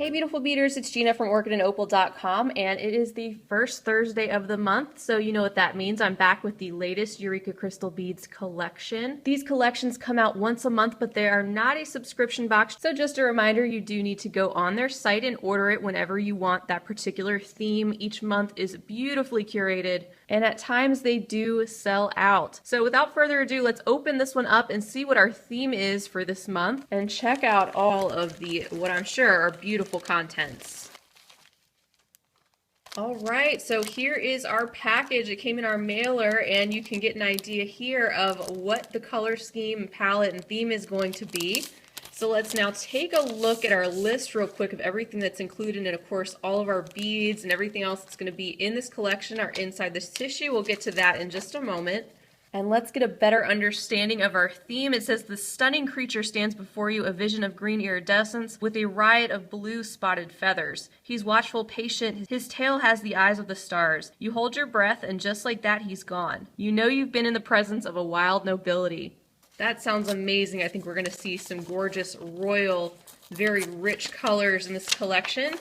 Hey beautiful beaders, it's Gina from orchidandopal.com, and it is the first Thursday of the month, so you know what that means. I'm back with the latest Eureka Crystal Beads collection. These collections come out once a month, but they are not a subscription box, so just a reminder, you do need to go on their site and order it whenever you want that particular theme. Each month is beautifully curated, and at times they do sell out. So without further ado, let's open this one up and see what our theme is for this month, and check out all of the, what I'm sure are beautiful contents. All right, so here is our package. It came in our mailer, and you can get an idea here of what the color scheme, palette, and theme is going to be. So let's now take a look at our list real quick of everything that's included, and of course all of our beads and everything else that's going to be in this collection are inside this tissue. We'll get to that in just a moment. And let's get a better understanding of our theme. It says, the stunning creature stands before you, a vision of green iridescence with a riot of blue spotted feathers. He's watchful, patient. His tail has the eyes of the stars. You hold your breath, and just like that, he's gone. You know you've been in the presence of a wild nobility. That sounds amazing. I think we're going to see some gorgeous, royal, very rich colors in this collection.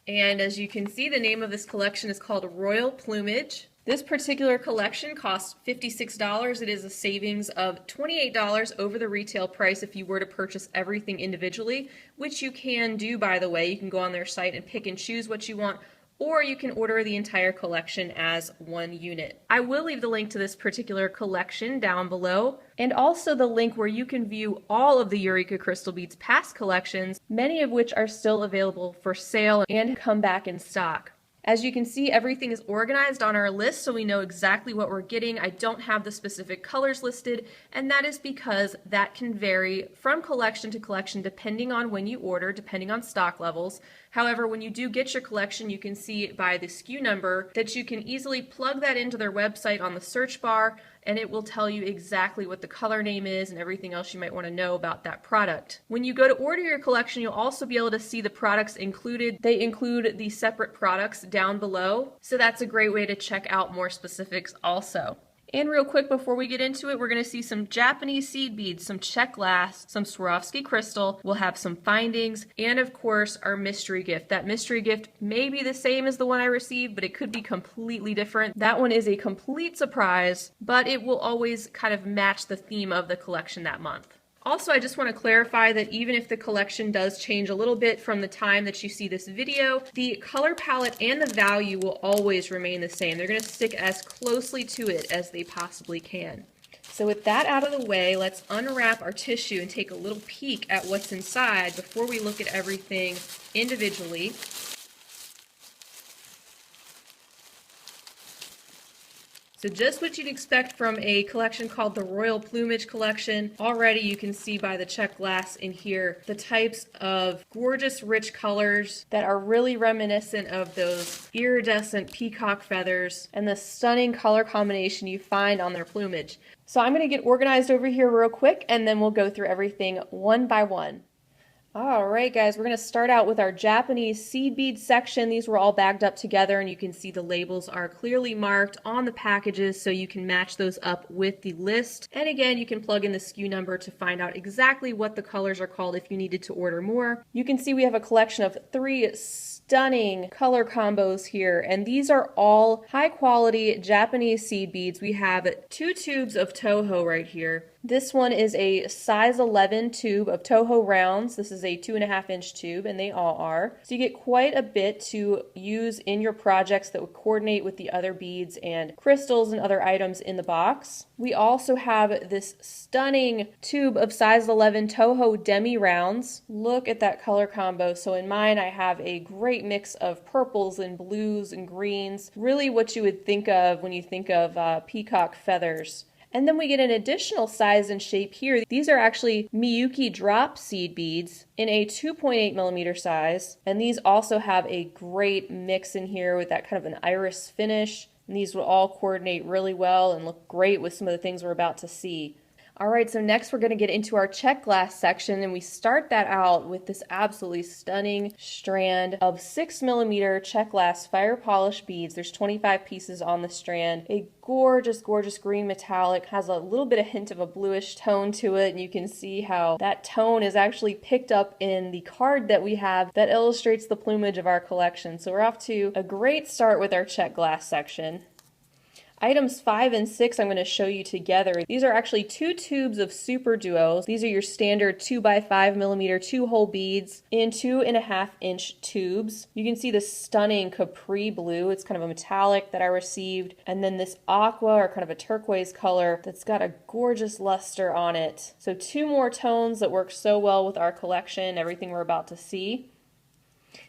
And as you can see, the name of this collection is called Royal Plumage. This particular collection costs $56. It is a savings of $28 over the retail price if you were to purchase everything individually, which you can do, by the way. You can go on their site and pick and choose what you want, or you can order the entire collection as one unit. I will leave the link to this particular collection down below, and also the link where you can view all of the Eureka Crystal Beads past collections, many of which are still available for sale and come back in stock. As you can see, everything is organized on our list, so we know exactly what we're getting. I don't have the specific colors listed, and that is because that can vary from collection to collection depending on when you order, depending on stock levels. However, when you do get your collection, you can see by the SKU number that you can easily plug that into their website on the search bar, and it will tell you exactly what the color name is and everything else you might want to know about that product. When you go to order your collection, you'll also be able to see the products included. They include the separate products down below, so that's a great way to check out more specifics also. And real quick before we get into it, we're going to see some Japanese seed beads, some Czech glass, some Swarovski crystal. We'll have some findings, and of course our mystery gift. That mystery gift may be the same as the one I received, but it could be completely different. That one is a complete surprise, but it will always kind of match the theme of the collection that month. Also, I just want to clarify that even if the collection does change a little bit from the time that you see this video, the color palette and the value will always remain the same. They're going to stick as closely to it as they possibly can. So with that out of the way, let's unwrap our tissue and take a little peek at what's inside before we look at everything individually. So just what you'd expect from a collection called the Royal Plumage collection. Already you can see by the Czech glass in here the types of gorgeous rich colors that are really reminiscent of those iridescent peacock feathers and the stunning color combination you find on their plumage. So I'm going to get organized over here real quick, and then we'll go through everything one by one. Alright guys, we're going to start out with our Japanese seed bead section. These were all bagged up together, and you can see the labels are clearly marked on the packages so you can match those up with the list. And again, you can plug in the SKU number to find out exactly what the colors are called if you needed to order more. You can see we have a collection of 3 stunning color combos here, and these are all high quality Japanese seed beads. We have 2 tubes of Toho right here. This one is a size 11 tube of Toho rounds. This is a 2.5-inch tube, and they all are. So you get quite a bit to use in your projects that would coordinate with the other beads and crystals and other items in the box. We also have this stunning tube of size 11 Toho demi rounds. Look at that color combo. So in mine, I have a great mix of purples and blues and greens. Really what you would think of when you think of peacock feathers. And then we get an additional size and shape here. These are actually Miyuki drop seed beads in a 2.8 millimeter size. And these also have a great mix in here with that kind of an iris finish. And these will all coordinate really well and look great with some of the things we're about to see. All right, so next we're going to get into our Czech glass section, and we start that out with this absolutely stunning strand of 6mm Czech glass fire polished beads. There's 25 pieces on the strand. A gorgeous, gorgeous green metallic, has a little bit of hint of a bluish tone to it, and you can see how that tone is actually picked up in the card that we have that illustrates the plumage of our collection. So we're off to a great start with our Czech glass section. Items 5 and 6 I'm going to show you together. These are actually 2 tubes of super duos. These are your standard 2x5mm 2-hole beads in 2.5-inch tubes. You can see the stunning capri blue. It's kind of a metallic that I received. And then this aqua, or kind of a turquoise color, that's got a gorgeous luster on it. So 2 more tones that work so well with our collection, everything we're about to see.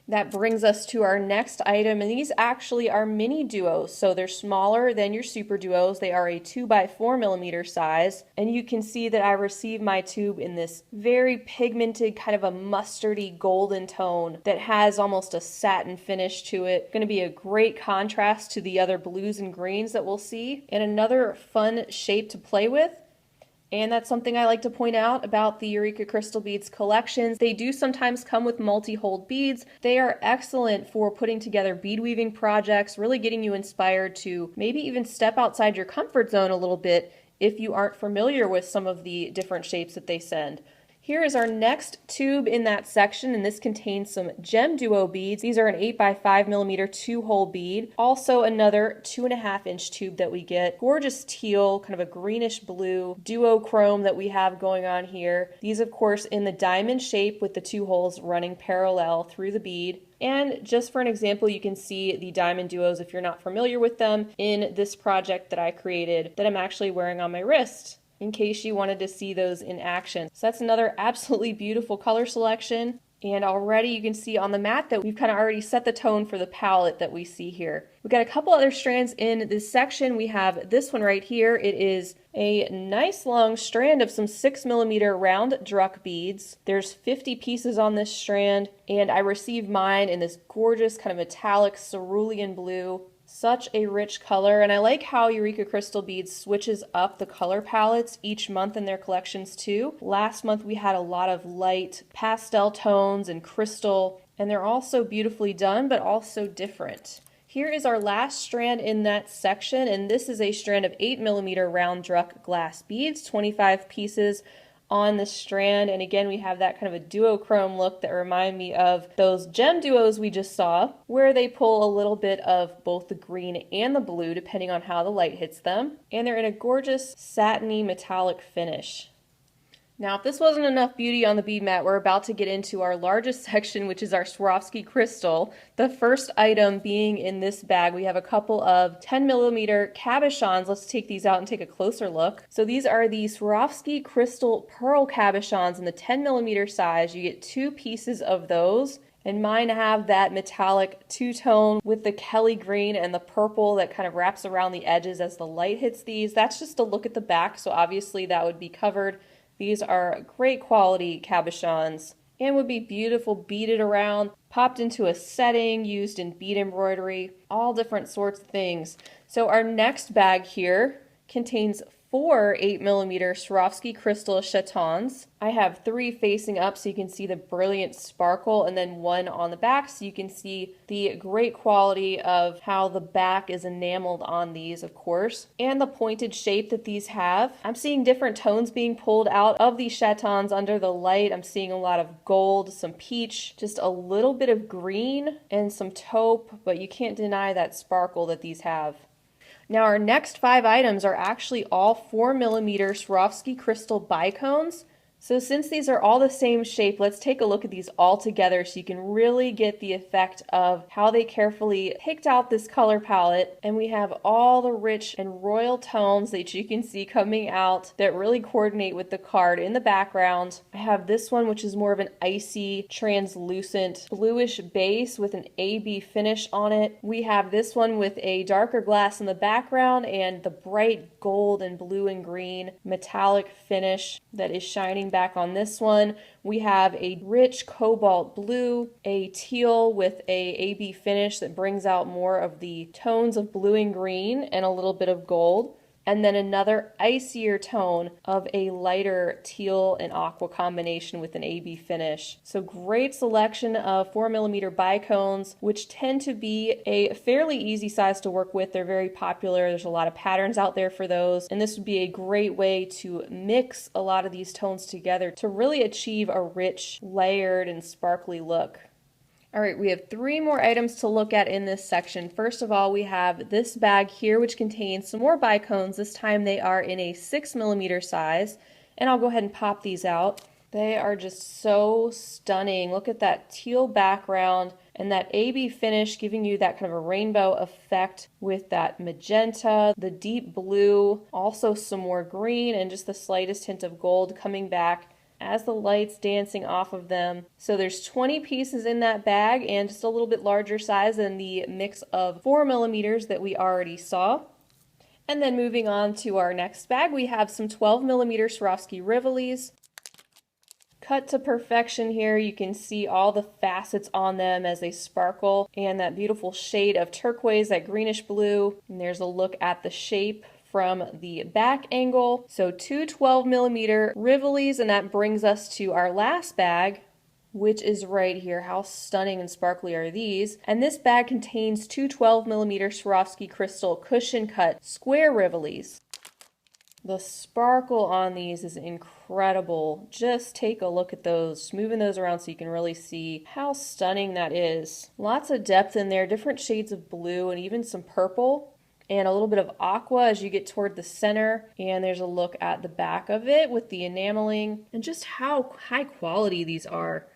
That brings us to our next item, and these actually are mini duos, so they're smaller than your super duos. They are a 2x4mm size, and you can see that I received my tube in this very pigmented, kind of a mustardy golden tone that has almost a satin finish to it. Going to be a great contrast to the other blues and greens that we'll see, and another fun shape to play with. And that's something I like to point out about the Eureka Crystal Beads collections. They do sometimes come with multi-hold beads. They are excellent for putting together bead weaving projects, really getting you inspired to maybe even step outside your comfort zone a little bit if you aren't familiar with some of the different shapes that they send. Here is our next tube in that section, and this contains some gem duo beads. These are an 8x5mm 2-hole bead. Also another 2.5-inch tube that we get. Gorgeous teal, kind of a greenish blue duochrome that we have going on here. These, of course, in the diamond shape with the 2 holes running parallel through the bead. And just for an example, you can see the diamond duos, if you're not familiar with them, in this project that I created that I'm actually wearing on my wrist, in case you wanted to see those in action. So that's another absolutely beautiful color selection. And already you can see on the mat that we've kind of already set the tone for the palette that we see here. We've got a couple other strands in this section. We have this one right here. It is a nice long strand of some 6mm round druck beads. There's 50 pieces on this strand, and I received mine in this gorgeous kind of metallic cerulean blue. Such a rich color, and I like how Eureka Crystal Beads switches up the color palettes each month in their collections too. Last month we had a lot of light pastel tones and crystal, and they're all so beautifully done but also different. Here is our last strand in that section, and this is a strand of 8mm round druck glass beads, 25 pieces on the strand, and again we have that kind of a duochrome look that remind me of those gem duos we just saw, where they pull a little bit of both the green and the blue depending on how the light hits them, and they're in a gorgeous satiny metallic finish. Now, if this wasn't enough beauty on the bead mat, we're about to get into our largest section, which is our Swarovski crystal. The first item being in this bag, we have a couple of 10mm cabochons. Let's take these out and take a closer look. So these are the Swarovski crystal pearl cabochons in the 10mm size. You get 2 pieces of those. And mine have that metallic 2-tone with the Kelly green and the purple that kind of wraps around the edges as the light hits these. That's just a look at the back, so obviously that would be covered. These are great quality cabochons and would be beautiful beaded around, popped into a setting, used in bead embroidery, all different sorts of things. So our next bag here contains 4 8mm Swarovski crystal chatons. I have 3 facing up so you can see the brilliant sparkle, and then 1 on the back so you can see the great quality of how the back is enameled on these, of course, and the pointed shape that these have. I'm seeing different tones being pulled out of these chatons under the light. I'm seeing a lot of gold, some peach, just a little bit of green, and some taupe, but you can't deny that sparkle that these have. Now our next 5 items are actually all 4mm Swarovski crystal bicones. So since these are all the same shape, let's take a look at these all together so you can really get the effect of how they carefully picked out this color palette. And we have all the rich and royal tones that you can see coming out that really coordinate with the card in the background. I have this one, which is more of an icy, translucent, bluish base with an AB finish on it. We have this one with a darker glass in the background and the bright gold and blue and green metallic finish that is shining back on this one. We have a rich cobalt blue, a teal with a AB finish that brings out more of the tones of blue and green and a little bit of gold. and then another icier tone of a lighter teal and aqua combination with an AB finish. So great selection of 4mm bicones, which tend to be a fairly easy size to work with. They're very popular. There's a lot of patterns out there for those, and this would be a great way to mix a lot of these tones together to really achieve a rich, layered, and sparkly look. All right, we have 3 more items to look at in this section. First of all, we have this bag here, which contains some more bicones. This time they are in a 6mm size, and I'll go ahead and pop these out. They are just so stunning. Look at that teal background and that AB finish giving you that kind of a rainbow effect with that magenta, the deep blue, also some more green, and just the slightest hint of gold coming back as the light's dancing off of them. So there's 20 pieces in that bag, and just a little bit larger size than the mix of 4mm that we already saw. And then moving on to our next bag, we have some 12mm Swarovski Rivolis. Cut to perfection here. You can see all the facets on them as they sparkle, and that beautiful shade of turquoise, that greenish blue. And there's a look at the shape from the back angle. So 2 12mm Rivolis, and that brings us to our last bag, which is right here. How stunning and sparkly are these? And this bag contains 2 12mm Swarovski crystal cushion cut square Rivolis. The sparkle on these is incredible. Just take a look at those. Just moving those around so you can really see how stunning that is. Lots of depth in there, different shades of blue and even some purple, and a little bit of aqua as you get toward the center. And there's a look at the back of it with the enameling and just how high quality these are.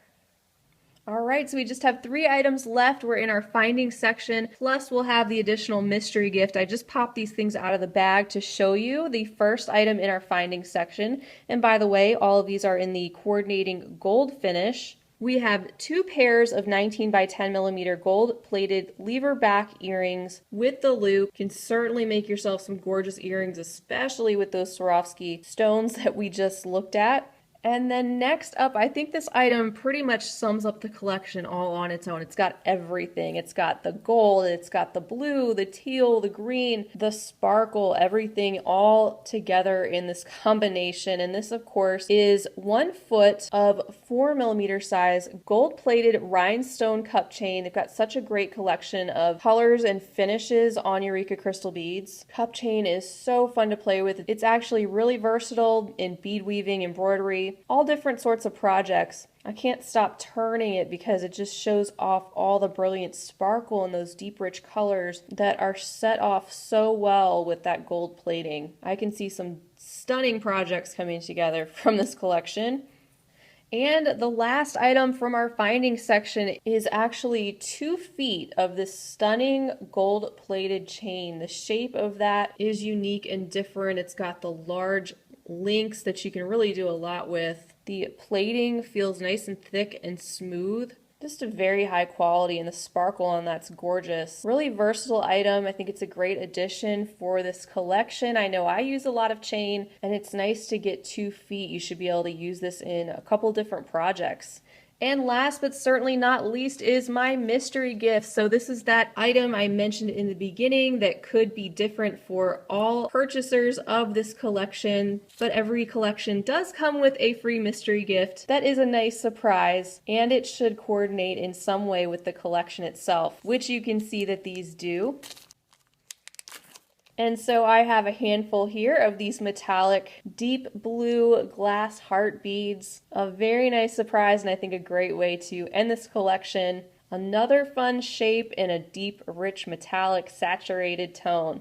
Alright, so we just have 3 items left. We're in our finding section, plus we'll have the additional mystery gift. I just popped these things out of the bag to show you the first item in our finding section. And by the way, all of these are in the coordinating gold finish. We have 2 pairs of 19 by 10mm gold plated lever back earrings with the loop. Can certainly make yourself some gorgeous earrings, especially with those Swarovski stones that we just looked at. And then next up, I think this item pretty much sums up the collection all on its own. It's got everything. It's got the gold, it's got the blue, the teal, the green, the sparkle, everything all together in this combination. And this, of course, is 1 foot of 4mm size gold-plated rhinestone cup chain. They've got such a great collection of colors and finishes on Eureka crystal beads. Cup chain is so fun to play with. It's actually really versatile in bead weaving, embroidery, all different sorts of projects. I can't stop turning it because it just shows off all the brilliant sparkle and those deep rich colors that are set off so well with that gold plating. I can see some stunning projects coming together from this collection. And the last item from our finding section is actually 2 feet of this stunning gold plated chain. The shape of that is unique and different. It's got the large links that you can really do a lot with. The plating feels nice and thick and smooth. Just a very high quality, and the sparkle on that's gorgeous. Really versatile item. I think it's a great addition for this collection. I know I use a lot of chain, and it's nice to get 2 feet. You should be able to use this in a couple different projects. And last but certainly not least is my mystery gift. So this is that item I mentioned in the beginning that could be different for all purchasers of this collection, but every collection does come with a free mystery gift. That is a nice surprise, and it should coordinate in some way with the collection itself, which you can see that these do. And so I have a handful here of these metallic deep blue glass heart beads. A very nice surprise, and I think a great way to end this collection. Another fun shape in a deep, rich, metallic, saturated tone.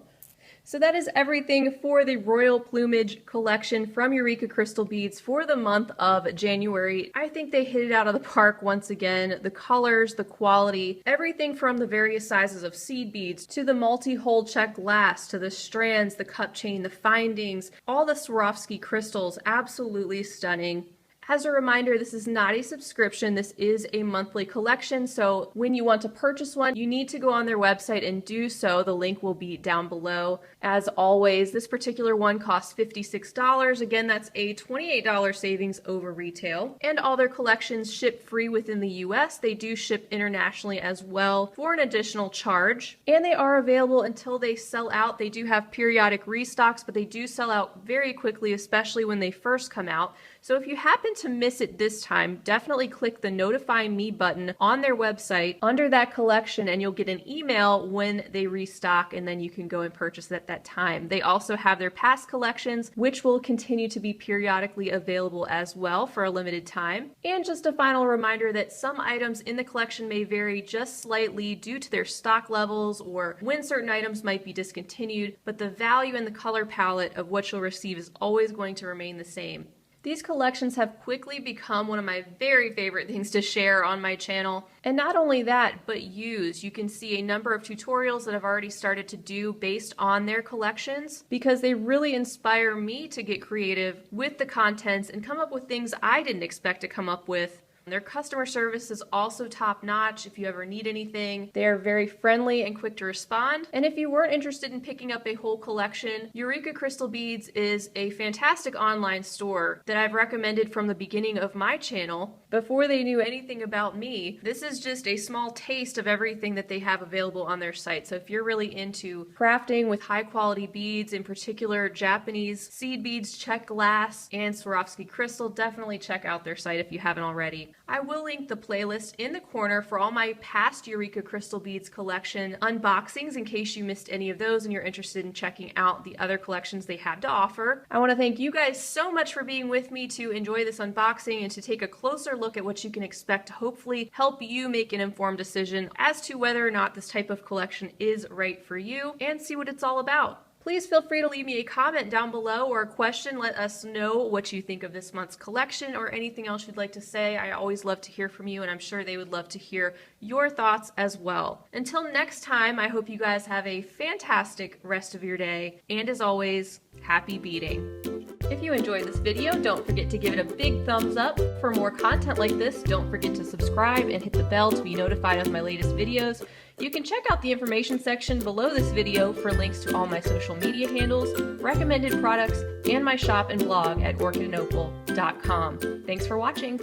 So that is everything for the Royal Plumage collection from Eureka Crystal Beads for the month of January. I think they hit it out of the park once again. The colors, the quality, everything from the various sizes of seed beads to the multi-hole check glass to the strands, the cup chain, the findings, all the Swarovski crystals, absolutely stunning. As a reminder, this is not a subscription, this is a monthly collection, so when you want to purchase one, you need to go on their website and do so. The link will be down below. As always, this particular one costs $56. Again, that's a $28 savings over retail. And all their collections ship free within the US. They do ship internationally as well for an additional charge. And they are available until they sell out. They do have periodic restocks, but they do sell out very quickly, especially when they first come out. So if you happen to miss it this time, definitely click the Notify Me button on their website under that collection and you'll get an email when they restock, and then you can go and purchase it at that time. They also have their past collections, which will continue to be periodically available as well for a limited time. And just a final reminder that some items in the collection may vary just slightly due to their stock levels or when certain items might be discontinued, but the value and the color palette of what you'll receive is always going to remain the same. These collections have quickly become one of my very favorite things to share on my channel. And not only that, but use. You can see a number of tutorials that I've already started to do based on their collections because they really inspire me to get creative with the contents and come up with things I didn't expect to come up with. Their customer service is also top-notch. If you ever need anything, they are very friendly and quick to respond. And if you weren't interested in picking up a whole collection, Eureka Crystal Beads is a fantastic online store that I've recommended from the beginning of my channel. Before they knew anything about me, this is just a small taste of everything that they have available on their site. So if you're really into crafting with high-quality beads, in particular Japanese seed beads, Czech glass, and Swarovski crystal, definitely check out their site if you haven't already. I will link the playlist in the corner for all my past Eureka Crystal Beads collection unboxings in case you missed any of those and you're interested in checking out the other collections they have to offer. I want to thank you guys so much for being with me to enjoy this unboxing and to take a closer look at what you can expect to hopefully help you make an informed decision as to whether or not this type of collection is right for you and see what it's all about. Please feel free to leave me a comment down below or a question. Let us know what you think of this month's collection or anything else you'd like to say. I always love to hear from you, and I'm sure they would love to hear your thoughts as well. Until next time, I hope you guys have a fantastic rest of your day, and as always, happy beading. If you enjoyed this video, don't forget to give it a big thumbs up. For more content like this, don't forget to subscribe and hit the bell to be notified of my latest videos. You can check out the information section below this video for links to all my social media handles, recommended products, and my shop and blog at orchidandopal.com. Thanks for watching.